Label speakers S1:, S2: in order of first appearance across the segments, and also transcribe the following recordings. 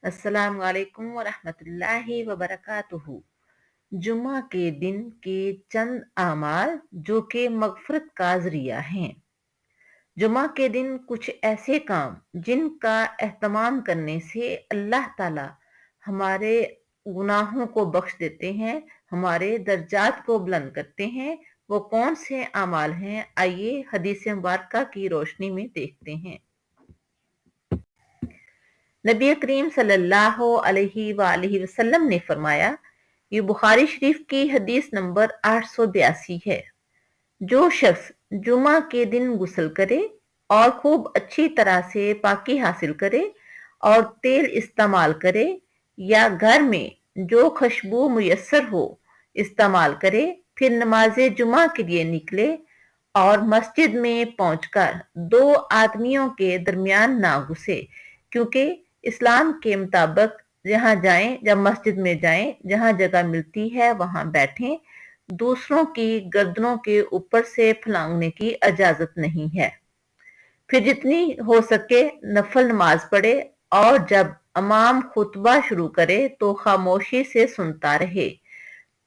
S1: السلام علیکم ورحمۃ اللہ وبرکاتہ۔ جمعہ کے دن کے چند اعمال جو کہ مغفرت کا ذریعہ ہیں۔ جمعہ کے دن کچھ ایسے کام جن کا اہتمام کرنے سے اللہ تعالی ہمارے گناہوں کو بخش دیتے ہیں، ہمارے درجات کو بلند کرتے ہیں، وہ کون سے اعمال ہیں؟ آئیے حدیث مبارکہ کی روشنی میں دیکھتے ہیں۔ نبی کریم صلی اللہ علیہ وآلہ وسلم نے فرمایا، یہ بخاری شریف کی حدیث نمبر 882 ہے، جو شخص جمعہ کے دن غسل کرے اور خوب اچھی طرح سے پاکی حاصل کرے اور تیل استعمال کرے یا گھر میں جو خوشبو میسر ہو استعمال کرے، پھر نماز جمعہ کے لیے نکلے اور مسجد میں پہنچ کر دو آدمیوں کے درمیان نہ گھسے، کیونکہ اسلام کے مطابق جہاں جائیں، جب مسجد میں جائیں، جہاں جگہ ملتی ہے وہاں بیٹھیں، دوسروں کی گردنوں کے اوپر سے پھلانگنے کی اجازت نہیں ہے۔ پھر جتنی ہو سکے نفل نماز پڑھے اور جب امام خطبہ شروع کرے تو خاموشی سے سنتا رہے،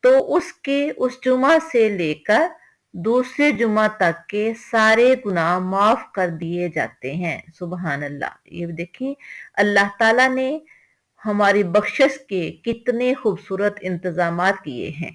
S1: تو اس جمعہ سے لے کر دوسرے جمعہ تک کے سارے گناہ معاف کر دیے جاتے ہیں۔ سبحان اللہ! یہ دیکھیں، اللہ تعالیٰ نے ہماری بخشش کے کتنے خوبصورت انتظامات کیے ہیں۔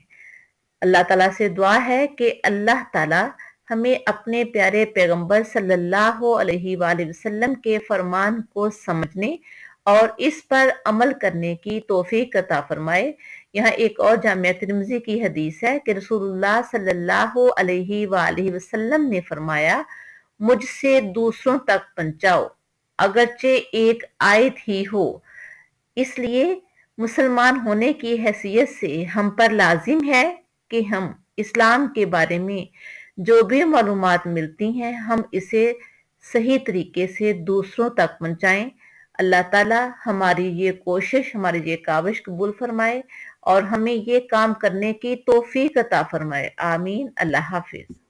S1: اللہ تعالیٰ سے دعا ہے کہ اللہ تعالیٰ ہمیں اپنے پیارے پیغمبر صلی اللہ علیہ وآلہ وسلم کے فرمان کو سمجھنے اور اس پر عمل کرنے کی توفیق عطا فرمائے۔ یہاں ایک اور جامعہ ترمذی کی حدیث ہے کہ رسول اللہ صلی اللہ علیہ وآلہ وسلم نے فرمایا، مجھ سے دوسروں تک پہنچاؤ اگرچہ ایک آیت ہی ہو۔ اس لیے مسلمان ہونے کی حیثیت سے ہم پر لازم ہے کہ ہم اسلام کے بارے میں جو بھی معلومات ملتی ہیں ہم اسے صحیح طریقے سے دوسروں تک پہنچائیں۔ اللہ تعالی ہماری یہ کوشش، ہماری یہ کاوش قبول فرمائے اور ہمیں یہ کام کرنے کی توفیق عطا فرمائے۔ آمین۔ اللہ حافظ۔